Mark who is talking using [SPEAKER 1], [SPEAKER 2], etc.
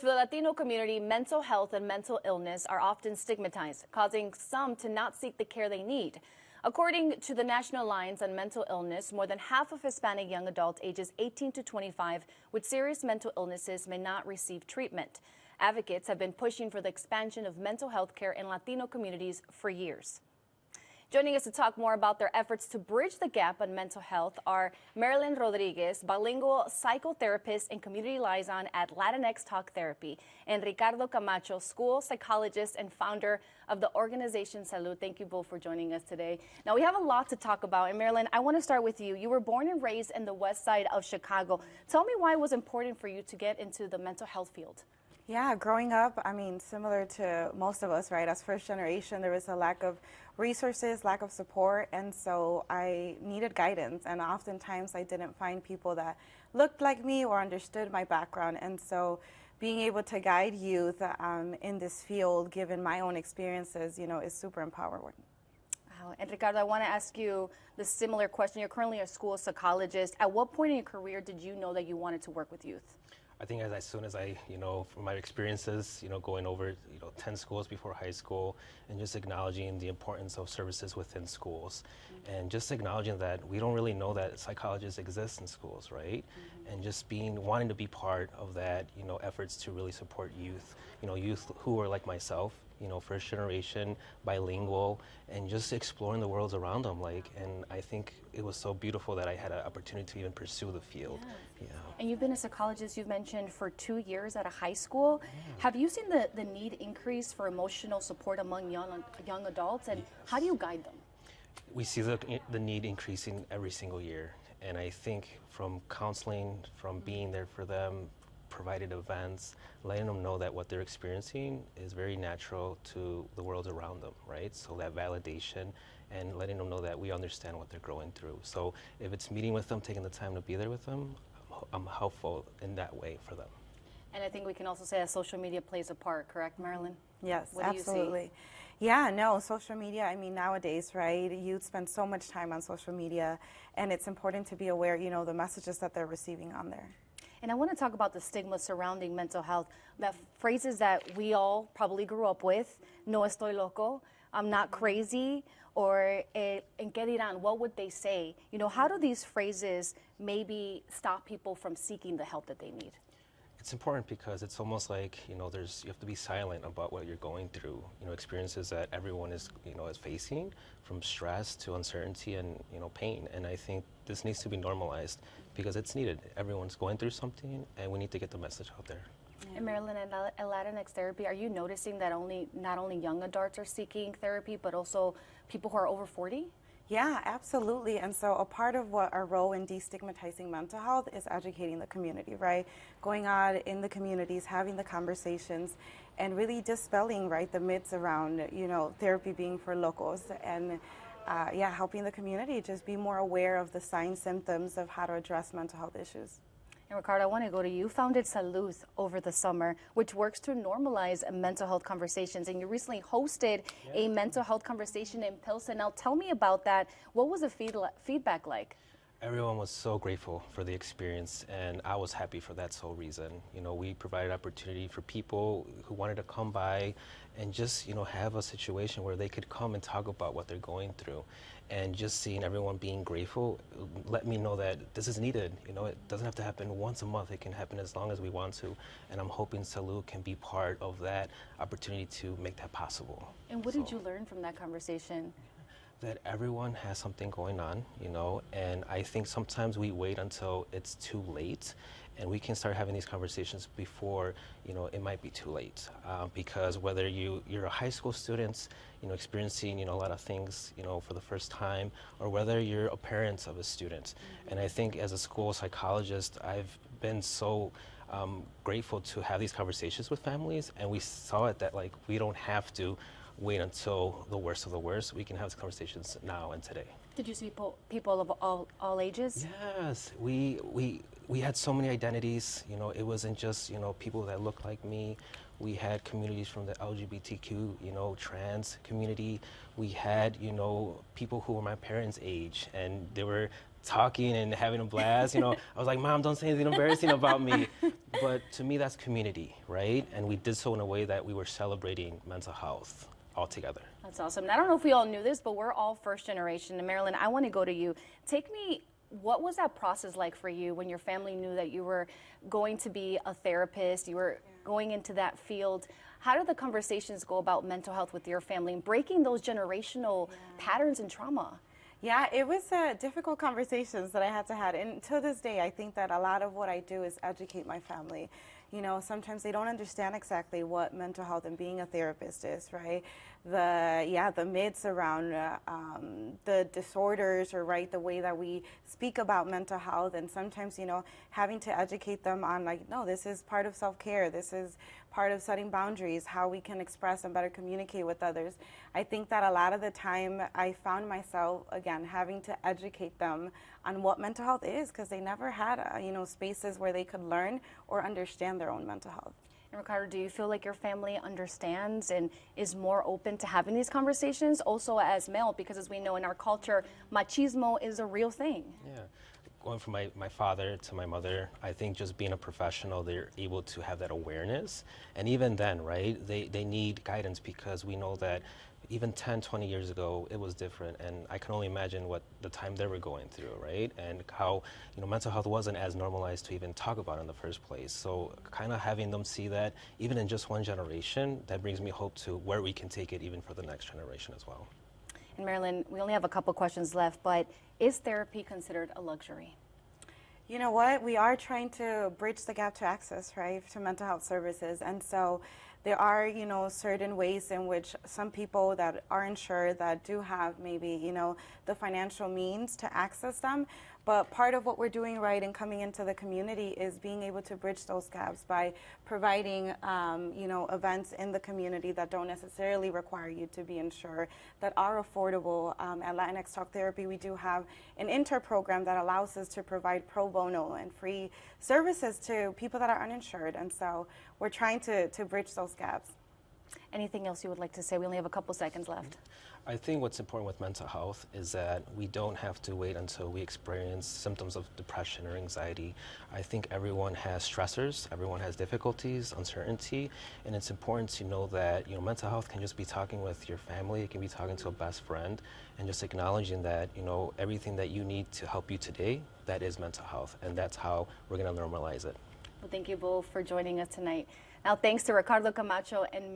[SPEAKER 1] For the Latino community, mental health and mental illness are often stigmatized, causing some to not seek the care they need. According to the National Alliance on Mental Illness, more than half of Hispanic young adults ages 18 to 25 with serious mental illnesses may not receive treatment. Advocates have been pushing for the expansion of mental health care in Latino communities for years. Joining us to talk more about their efforts to bridge the gap on mental health are Marilyn Rodriguez, bilingual psychotherapist and community liaison at Latinx Talk Therapy, and Ricardo Camacho, school psychologist and founder of the organization Salud. Thank you both for joining us today. Now, we have a lot to talk about, and Marilyn, I want to start with you. You were born and raised in the west side of Chicago. Tell me why it was important for you to get into the mental health field.
[SPEAKER 2] Yeah, growing up, I mean, similar to most of us, right? As first generation, there was a lack of resources, lack of support, and so I needed guidance. And oftentimes I didn't find people that looked like me or understood my background. And so being able to guide youth in this field, given my own experiences, you know, is super empowering.
[SPEAKER 1] Wow. And Ricardo, I want to ask you the similar question. You're currently a school psychologist. At what point in your career did you know that you wanted to work with youth?
[SPEAKER 3] I think as soon as I, from my experiences, going over, 10 schools before high school and just acknowledging the importance of services within schools and just acknowledging that we don't really know that psychologists exist in schools, right? And just wanting to be part of that, efforts to really support youth, youth who are like myself, first generation, bilingual, and just exploring the worlds around them. And I think it was so beautiful that I had an opportunity to even pursue the field.
[SPEAKER 1] Yeah. And you've been a psychologist, you've mentioned, for 2 years at a high school. Have you seen the need increase for emotional support among young adults, and how do you guide them?
[SPEAKER 3] We see the need increasing every single year. And I think from counseling, from being there for them, provided events, letting them know that what they're experiencing is very natural to the world around them, right? So that validation and letting them know that we understand what they're going through. So if it's meeting with them, taking the time to be there with them, I'm helpful in that way for them.
[SPEAKER 1] And I think we can also say that social media plays a part, correct, Marilyn?
[SPEAKER 2] Yes,
[SPEAKER 1] what
[SPEAKER 2] absolutely.
[SPEAKER 1] Do you see?
[SPEAKER 2] Yeah, no, social media, I mean, nowadays, right, youth spend so much time on social media, and it's important to be aware, the messages that they're receiving on there.
[SPEAKER 1] And I want to talk about the stigma surrounding mental health, the phrases that we all probably grew up with, no estoy loco, I'm not crazy, or en qué dirán, what would they say? How do these phrases maybe stop people from seeking the help that they need?
[SPEAKER 3] It's important because it's almost like, you have to be silent about what you're going through, experiences that everyone is, is facing, from stress to uncertainty and, pain. And I think this needs to be normalized because it's needed. Everyone's going through something and we need to get the message out there.
[SPEAKER 1] And Marilyn, at Latinx Therapy, are you noticing that not only young adults are seeking therapy, but also people who are over 40?
[SPEAKER 2] Yeah, absolutely. And so a part of what our role in destigmatizing mental health is educating the community, right? Going out in the communities, having the conversations, and really dispelling, right, the myths around, therapy being for locos, and helping the community just be more aware of the signs, symptoms of how to address mental health issues.
[SPEAKER 1] And Ricardo, I want to go to you. You founded Salud over the summer, which works to normalize mental health conversations. And you recently hosted a mental health conversation in Pilsen. Now, tell me about that. What was the feedback like?
[SPEAKER 3] Everyone was so grateful for the experience, and I was happy for that sole reason. We provided opportunity for people who wanted to come by and just, have a situation where they could come and talk about what they're going through. And just seeing everyone being grateful let me know that this is needed. It doesn't have to happen once a month. It can happen as long as we want to. And I'm hoping Salud can be part of that opportunity to make that possible.
[SPEAKER 1] And what did you learn from that conversation?
[SPEAKER 3] That everyone has something going on, and I think sometimes we wait until it's too late, and we can start having these conversations before, it might be too late. Because whether you're a high school student, experiencing, a lot of things, for the first time, or whether you're a parent of a student. And I think as a school psychologist, I've been so grateful to have these conversations with families, and we saw it that, we don't have to wait until the worst of the worst. We can have these conversations now and today.
[SPEAKER 1] Did you see people of all ages?
[SPEAKER 3] Yes, we had so many identities. It wasn't just people that look like me. We had communities from the LGBTQ, trans community. We had people who were my parents' age, and they were talking and having a blast. I was like, Mom, don't say anything embarrassing about me. But to me, that's community, right? And we did so in a way that we were celebrating mental health all together.
[SPEAKER 1] That's awesome. And I don't know if we all knew this, but we're all first generation. And Marilyn, I want to go to you. What was that process like for you when your family knew that you were going to be a therapist, you were going into that field? How did the conversations go about mental health with your family and breaking those generational patterns and trauma?
[SPEAKER 2] Yeah, it was difficult conversations that I had to have. And to this day, I think that a lot of what I do is educate my family. You know, sometimes they don't understand exactly what mental health and being a therapist is, right? The myths around the disorders, or right, the way that we speak about mental health, and sometimes, you know, having to educate them on, like, no, this is part of self-care, this is part of setting boundaries, how we can express and better communicate with others. I think that a lot of the time I found myself, again, having to educate them on what mental health is, because they never had, you know, spaces where they could learn or understand their own mental health.
[SPEAKER 1] And Ricardo, do you feel like your family understands and is more open to having these conversations, also as male? Because as we know in our culture, machismo is a real thing.
[SPEAKER 3] Yeah. Going from my father to my mother, I think just being a professional, they're able to have that awareness. And even then, right, they need guidance, because we know that even 10, 20 years ago, it was different. And I can only imagine what the time they were going through, right? And how, you know, mental health wasn't as normalized to even talk about in the first place. So kind of having them see that, even in just one generation, that brings me hope to where we can take it even for the next generation as well.
[SPEAKER 1] And Marilyn, we only have a couple questions left, but is therapy considered a luxury?
[SPEAKER 2] You know what? We are trying to bridge the gap to access, right, to mental health services. And so there are, you know, certain ways in which some people that are insured, that do have maybe, you know, the financial means to access them. But part of what we're doing, right, and coming into the community is being able to bridge those gaps by providing, you know, events in the community that don't necessarily require you to be insured, that are affordable. At Latinx Talk Therapy, we do have an program that allows us to provide pro bono and free services to people that are uninsured. And so we're trying to bridge those gaps.
[SPEAKER 1] Anything else you would like to say? We only have a couple seconds left.
[SPEAKER 3] I think what's important with mental health is that we don't have to wait until we experience symptoms of depression or anxiety. I think everyone has stressors, everyone has difficulties, uncertainty, and it's important to know that, you know, mental health can just be talking with your family, it can be talking to a best friend, and just acknowledging that, you know, everything that you need to help you today, that is mental health, and that's how we're going to normalize it.
[SPEAKER 1] Well, thank you both for joining us tonight. Now, thanks to Ricardo Camacho and Marilyn